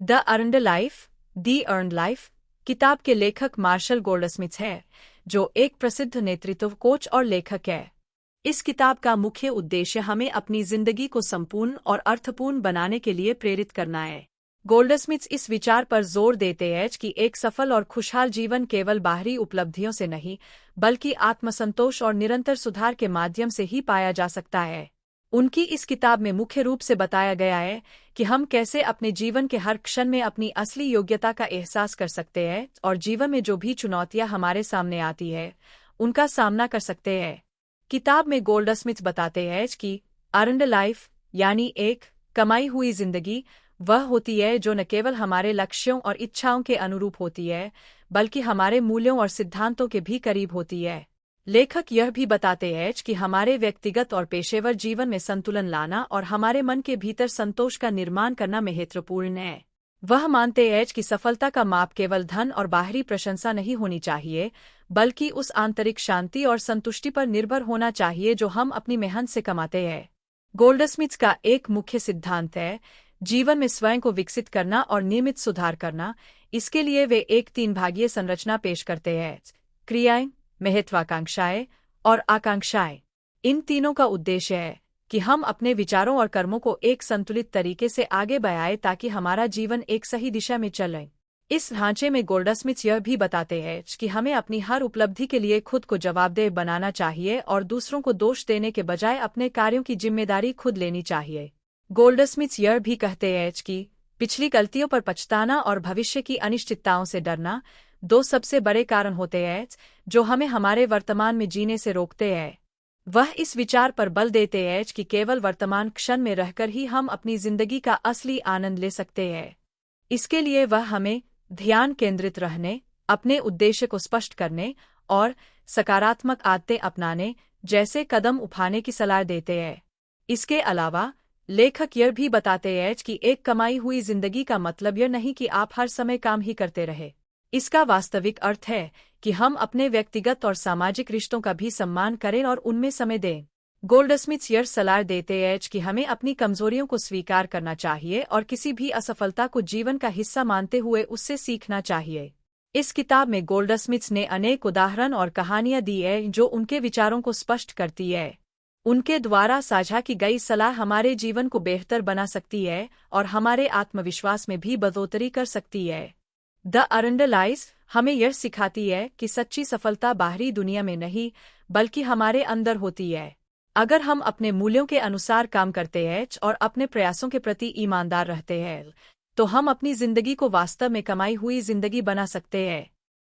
The earned life, the earned life किताब के लेखक मार्शल गोल्डस्मिथ है, जो एक प्रसिद्ध नेतृत्व कोच और लेखक है। इस किताब का मुख्य उद्देश्य हमें अपनी जिंदगी को संपूर्ण और अर्थपूर्ण बनाने के लिए प्रेरित करना है। गोल्डस्मिथ इस विचार पर जोर देते हैं कि एक सफल और खुशहाल जीवन केवल बाहरी उपलब्धियों से नहीं, बल्कि आत्मसंतोष और निरंतर सुधार के माध्यम से ही पाया जा सकता है। उनकी इस किताब में मुख्य रूप से बताया गया है कि हम कैसे अपने जीवन के हर क्षण में अपनी असली योग्यता का एहसास कर सकते हैं और जीवन में जो भी चुनौतियां हमारे सामने आती है, उनका सामना कर सकते हैं। किताब में गोल्डस्मिथ बताते हैं कि अर्न्ड लाइफ यानी एक कमाई हुई जिंदगी वह होती है जो न केवल हमारे लक्ष्यों और इच्छाओं के अनुरूप होती है, बल्कि हमारे मूल्यों और सिद्धांतों के भी करीब होती है। लेखक यह भी बताते हैं कि हमारे व्यक्तिगत और पेशेवर जीवन में संतुलन लाना और हमारे मन के भीतर संतोष का निर्माण करना महत्वपूर्ण है। वह मानते हैं कि सफलता का माप केवल धन और बाहरी प्रशंसा नहीं होनी चाहिए, बल्कि उस आंतरिक शांति और संतुष्टि पर निर्भर होना चाहिए जो हम अपनी मेहनत से कमाते हैं। गोल्डस्मिथ का एक मुख्य सिद्धांत है जीवन में स्वयं को विकसित करना और नियमित सुधार करना। इसके लिए वे एक 3 भागीय संरचना पेश करते हैं: क्रियाएं, महत्वाकांक्षाएं और आकांक्षाएं। इन तीनों का उद्देश्य है कि हम अपने विचारों और कर्मों को एक संतुलित तरीके से आगे बढ़ाएं ताकि हमारा जीवन एक सही दिशा में चले। इस ढांचे में गोल्डस्मिथ यह भी बताते हैं कि हमें अपनी हर उपलब्धि के लिए खुद को जवाबदेह बनाना चाहिए और दूसरों को दोष देने के बजाय अपने कार्यों की जिम्मेदारी खुद लेनी चाहिए। गोल्डस्मिथ यह भी कहते हैं कि पिछली गलतियों पर पछताना और भविष्य की अनिश्चितताओं से डरना 2 सबसे बड़े कारण होते हैं जो हमें हमारे वर्तमान में जीने से रोकते हैं। वह इस विचार पर बल देते हैं कि केवल वर्तमान क्षण में रहकर ही हम अपनी जिंदगी का असली आनंद ले सकते हैं। इसके लिए वह हमें ध्यान केंद्रित रहने, अपने उद्देश्य को स्पष्ट करने और सकारात्मक आदतें अपनाने जैसे कदम उठाने की सलाह देते हैं। इसके अलावा लेखक यह भी बताते हैं कि एक कमाई हुई जिंदगी का मतलब यह नहीं कि आप हर समय काम ही करते रहे। इसका वास्तविक अर्थ है कि हम अपने व्यक्तिगत और सामाजिक रिश्तों का भी सम्मान करें और उनमें समय दें। गोल्डस्मिथ यह सलाह देते हैं कि हमें अपनी कमजोरियों को स्वीकार करना चाहिए और किसी भी असफलता को जीवन का हिस्सा मानते हुए उससे सीखना चाहिए। इस किताब में गोल्डस्मिथ ने अनेक उदाहरण और कहानियां दी हैं जो उनके विचारों को स्पष्ट करती है। उनके द्वारा साझा की गई सलाह हमारे जीवन को बेहतर बना सकती है और हमारे आत्मविश्वास में भी बढ़ोतरी कर सकती है। द अर्न्ड लाइफ हमें यह सिखाती है कि सच्ची सफलता बाहरी दुनिया में नहीं, बल्कि हमारे अंदर होती है। अगर हम अपने मूल्यों के अनुसार काम करते हैं और अपने प्रयासों के प्रति ईमानदार रहते हैं, तो हम अपनी जिंदगी को वास्तव में कमाई हुई जिंदगी बना सकते हैं।